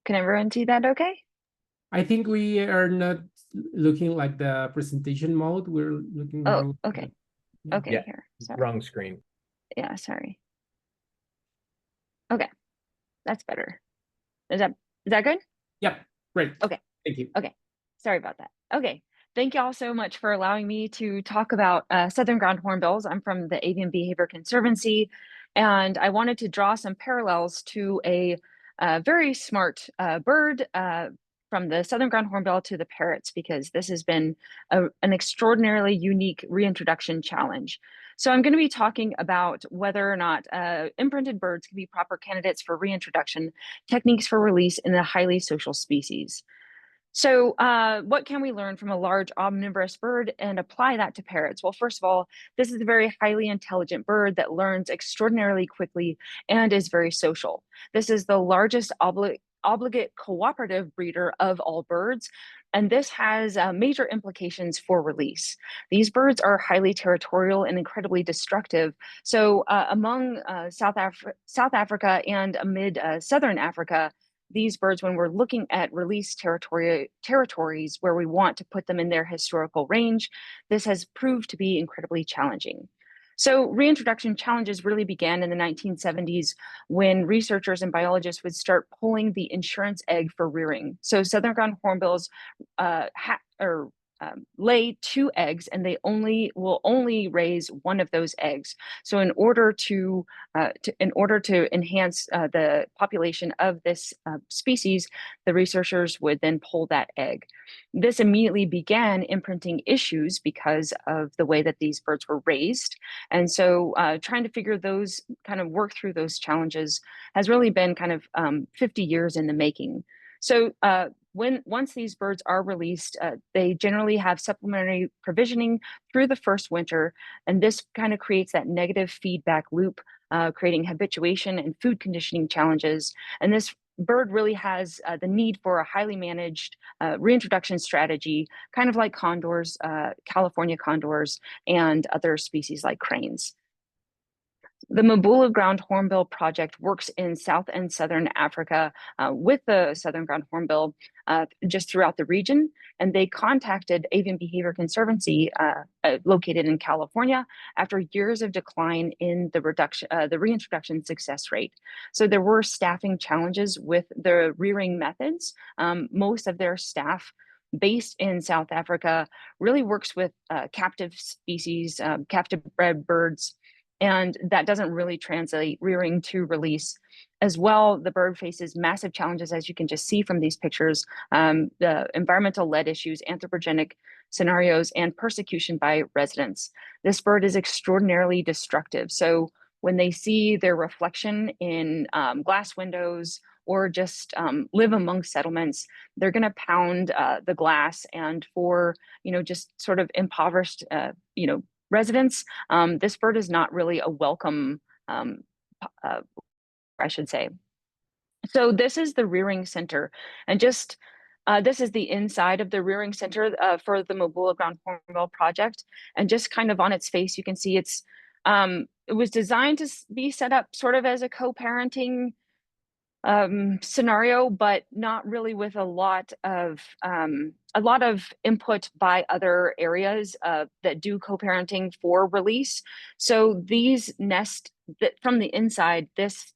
Can everyone see that okay? I think we are not looking like the presentation mode. We're looking Oh, more. okay. Yeah. Okay, Yeah, here. Sorry. wrong screen. Yeah, sorry. Okay, that's better. Is that good? Yep. Great. Okay. Thank you. Okay. Sorry about that. Okay. Thank you all so much for allowing me to talk about Southern Ground Hornbills. I'm from the Avian Behavior Conservancy, and I wanted to draw some parallels to a very smart bird from the Southern Ground Hornbill to the parrots, because this has been an extraordinarily unique reintroduction challenge. So I'm going to be talking about whether or not imprinted birds can be proper candidates for reintroduction, techniques for release in a highly social species. So what can we learn from a large omnivorous bird and apply that to parrots? Well, first of all, this is a very highly intelligent bird that learns extraordinarily quickly and is very social. This is the largest obligate cooperative breeder of all birds, and this has major implications for release. These birds are highly territorial and incredibly destructive. So among South Africa and amid Southern Africa, these birds, when we're looking at release territories where we want to put them in their historical range, this has proved to be incredibly challenging. So reintroduction challenges really began in the 1970s when researchers and biologists would start pulling the insurance egg for rearing. So Southern Ground Hornbills lay 2 eggs, and they will only raise 1 of those eggs. So in order to enhance the population of this species, the researchers would then pull that egg. This immediately began imprinting issues because of the way that these birds were raised. And so trying to work through those challenges has really been kind of 50 years in the making. So once these birds are released, they generally have supplementary provisioning through the first winter, and this kind of creates that negative feedback loop, creating habituation and food conditioning challenges. And this bird really has the need for a highly managed reintroduction strategy, kind of like condors, California condors, and other species like cranes. The Mabula Ground Hornbill Project works in South and Southern Africa with the Southern Ground Hornbill just throughout the region, and they contacted Avian Behavior Conservancy located in California after years of decline in the reintroduction success rate. So there were staffing challenges with the rearing methods. Most of their staff based in South Africa really works with captive species, captive bred birds, and that doesn't really translate rearing to release. As well, the bird faces massive challenges, as you can just see from these pictures, the environmental lead issues, anthropogenic scenarios, and persecution by residents. This bird is extraordinarily destructive. So when they see their reflection in glass windows or just live among settlements, they're going to pound the glass. And for, just sort of impoverished, residents, this bird is not really a welcome, I should say. So this is the rearing center, and just this is the inside of the rearing center for the Mabula Ground Hornbill Project. And just kind of on its face, you can see it was designed to be set up sort of as a co-parenting scenario, but not really with a lot of input by other areas that do co-parenting for release. So these nest from the inside, this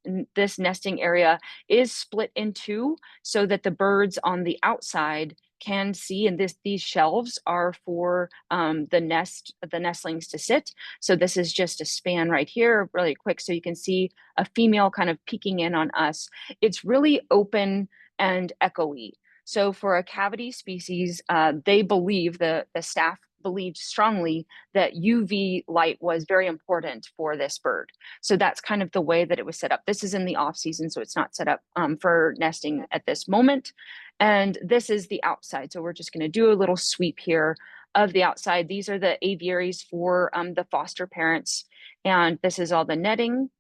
nesting area is split in 2 so that the birds on the outside can see, and these shelves are for the nestlings to sit. So this is just a span right here, really quick, so you can see a female kind of peeking in on us. It's really open and echoey. So for a cavity species, they believe, the staff believed strongly that UV light was very important for this bird. So that's kind of the way that it was set up. This is in the off season, so it's not set up for nesting at this moment. And this is the outside. So we're just going to do a little sweep here of the outside. These are the aviaries for the foster parents, and this is all the netting.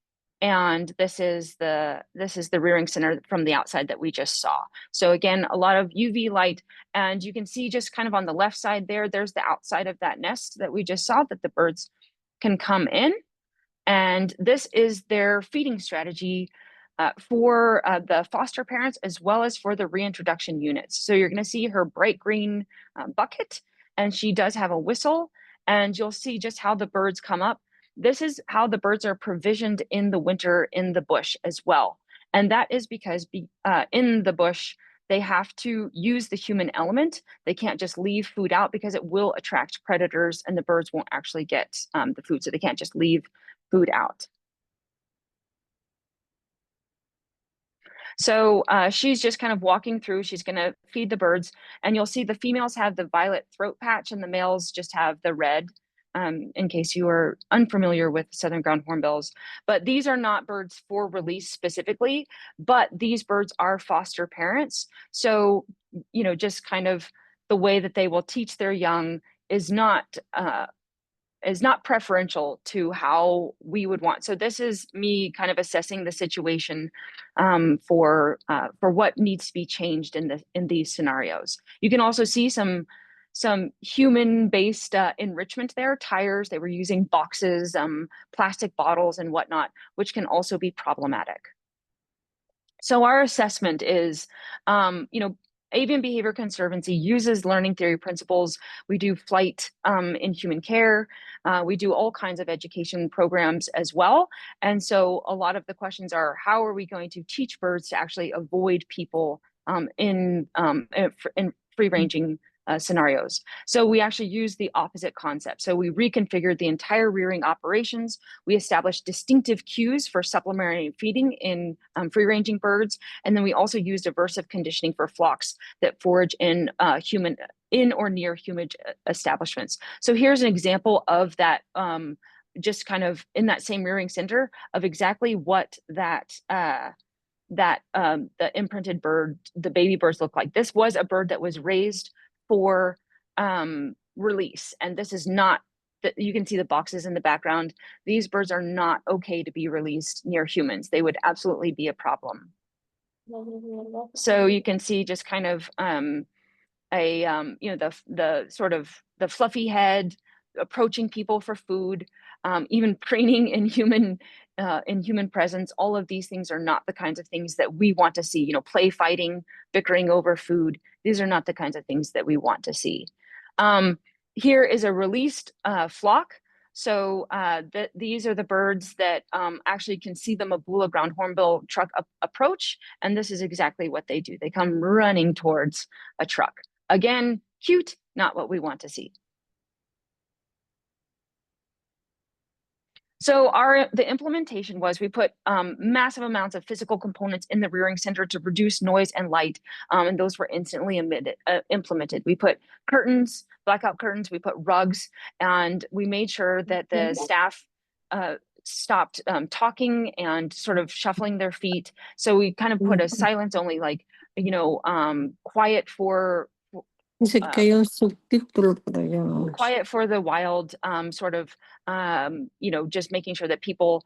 And this is the rearing center from the outside that we just saw. So again, a lot of UV light, and you can see just kind of on the left side there's the outside of that nest that we just saw that the birds can come in. And this is their feeding strategy for the foster parents as well as for the reintroduction units. So you're going to see her bright green bucket, and she does have a whistle, and you'll see just how the birds come up. This is how the birds are provisioned in the winter in the bush as well. And that is because in the bush, they have to use the human element. They can't just leave food out because it will attract predators and the birds won't actually get the food. So they can't just leave food out. So she's just kind of walking through. She's going to feed the birds. And you'll see the females have the violet throat patch and the males just have the red, in case you are unfamiliar with southern ground hornbills. But these are not birds for release specifically, but these birds are foster parents. So, you know, just kind of the way that they will teach their young is not preferential to how we would want. So this is me kind of assessing the situation for what needs to be changed in these scenarios. You can also see some human-based enrichment there, tires. They were using boxes, plastic bottles and whatnot, which can also be problematic. So our assessment is, you know, Avian Behavior Conservancy uses learning theory principles. We do flight in human care. We do all kinds of education programs as well. And so a lot of the questions are, how are we going to teach birds to actually avoid people in free-ranging scenarios? So we actually use the opposite concept. So we reconfigured the entire rearing operations. We established distinctive cues for supplementary feeding in free-ranging birds. And then we also used aversive conditioning for flocks that forage in or near human establishments. So here's an example of that, just kind of in that same rearing center of exactly what the imprinted bird, the baby birds look like. This was a bird that was raised for release, and this is not that. You can see the boxes in the background. These birds are not okay to be released near humans. They would absolutely be a problem. So you can see just kind of you know, the sort of the fluffy head approaching people for food, even preening in human presence. All of these things are not the kinds of things that we want to see. You know, play fighting, bickering over food. These are not the kinds of things that we want to see. Here is a released flock. So these are the birds that actually can see the Mabula Ground Hornbill truck approach. And this is exactly what they do. They come running towards a truck. Again, cute, not what we want to see. So the implementation was we put massive amounts of physical components in the rearing center to reduce noise and light, and those were instantly implemented. We put curtains, blackout curtains, we put rugs, and we made sure that the staff stopped talking and sort of shuffling their feet. So we kind of put a silence only, like, you know, quiet for quiet for the wild, sort of, you know, just making sure that people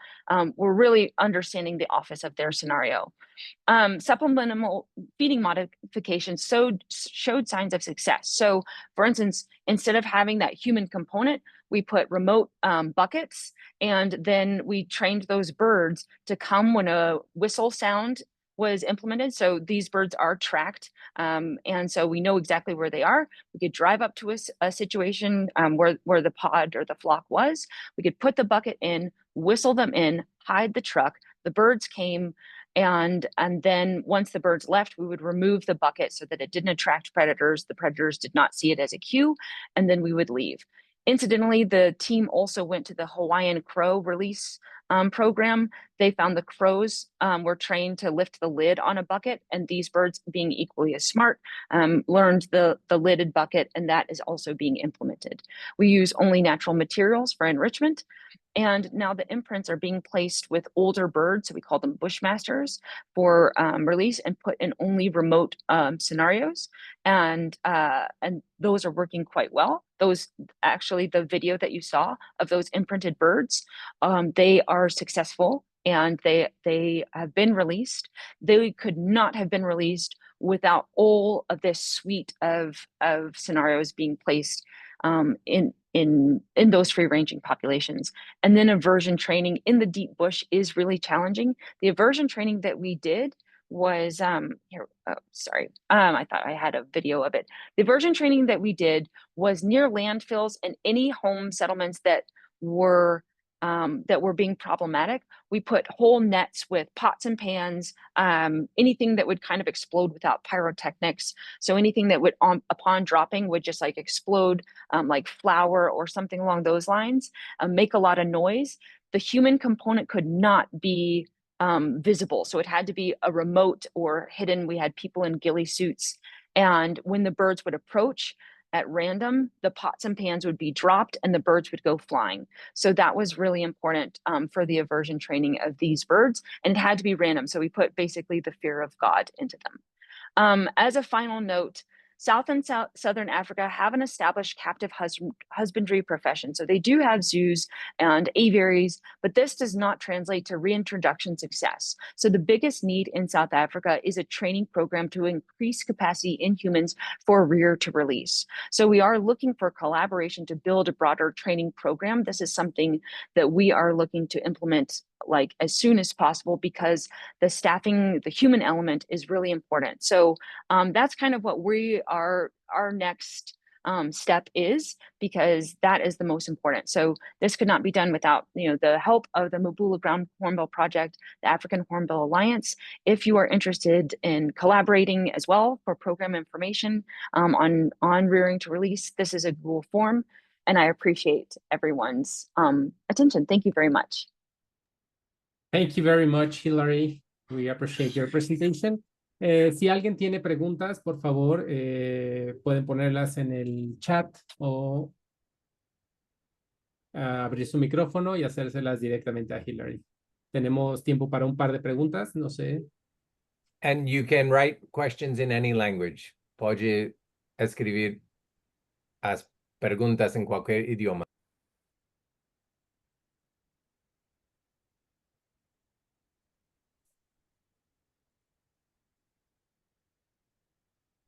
were really understanding the office of their scenario. Supplemental feeding modifications showed signs of success. So for instance, instead of having that human component, we put remote buckets, and then we trained those birds to come when a whistle sound was implemented. So these birds are tracked, and so we know exactly where they are. We could drive up to a situation where the pod or the flock was. We could put the bucket in, whistle them in, hide the truck. The birds came, and then once the birds left, we would remove the bucket so that it didn't attract predators. The predators did not see it as a cue, and then we would leave. Incidentally, the team also went to the Hawaiian crow release program. They found the crows were trained to lift the lid on a bucket, and these birds, being equally as smart, learned the lidded bucket, and that is also being implemented. We use only natural materials for enrichment, and now the imprints are being placed with older birds, so we call them bushmasters, for release and put in only remote scenarios, and those are working quite well. Those, actually, the video that you saw of those imprinted birds, they are successful, and they have been released. They could not have been released without all of this suite of scenarios being placed in those free-ranging populations. And then aversion training in the deep bush is really challenging. The aversion training that we did was here. Oh, sorry. I thought I had a video of it. The aversion training that we did was near landfills and any home settlements that were being problematic. We put whole nets with pots and pans, anything that would kind of explode without pyrotechnics. So anything that would, upon dropping, would just like explode, like flour or something along those lines, make a lot of noise. The human component could not be visible. So it had to be a remote or hidden. We had people in ghillie suits. And when the birds would approach, at random, the pots and pans would be dropped and the birds would go flying. So that was really important for the aversion training of these birds. And it had to be random. So we put basically the fear of God into them. As a final note, South and Southern Africa have an established captive husbandry profession. So they do have zoos and aviaries, but this does not translate to reintroduction success. So the biggest need in South Africa is a training program to increase capacity in humans for rear to release. So we are looking for collaboration to build a broader training program. This is something that we are looking to implement like as soon as possible because the staffing, the human element is really important. So that's kind of what our next step is, because that is the most important. So this could not be done without the help of the Mabula Ground Hornbill Project, the African Hornbill Alliance. If you are interested in collaborating as well for program information on rearing to release, this is a Google form, and I appreciate everyone's attention. Thank you very much. Thank you very much, Hilary. We appreciate your presentation. Si alguien tiene preguntas, por favor, pueden ponerlas en el chat o abrir su micrófono y hacérselas directamente a Hilary. Tenemos tiempo para un par de preguntas, no sé. And you can write questions in any language. Pode escribir as perguntas en cualquier idioma.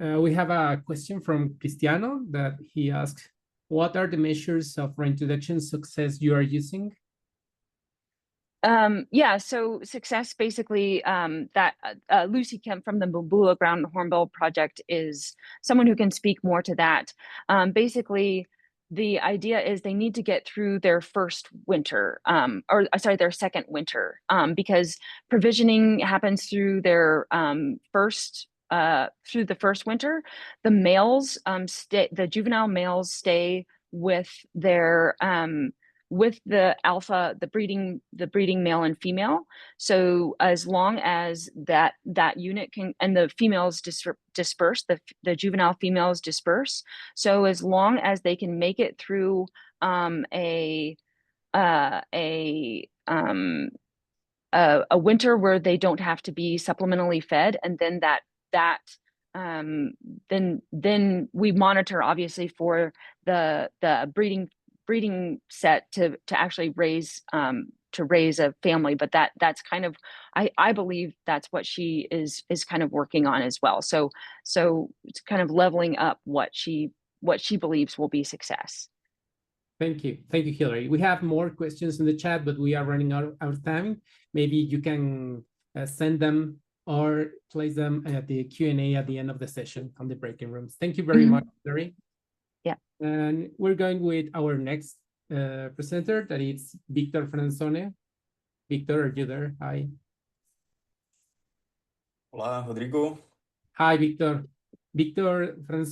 We have a question from Cristiano that he asks, what are the measures of reintroduction success you are using? Yeah, so success basically that Lucy Kemp from the Mabula Ground Hornbill Project is someone who can speak more to that. Basically, the idea is they need to get through their first winter, their second winter, because provisioning happens through their through the first winter. The males the juvenile males stay with their with the alpha, the breeding male and female. So as long as that unit can, and the females disperse, the juvenile females disperse. So as long as they can make it through a winter where they don't have to be supplementally fed, and then then we monitor obviously for the breeding set to actually raise a family. But that's kind of, I believe that's what she is kind of working on as well. So it's kind of leveling up what she believes will be success. Thank you, Hilary. We have more questions in the chat, but we are running out of time. Maybe you can send them or place them at the Q&A at the end of the session on the breaking rooms. Thank you very much, Hilary. Yeah. And we're going with our next presenter, that is Victor Franzone. Victor, are you there? Hi. Hola, Rodrigo. Hi, Victor. Victor Franzone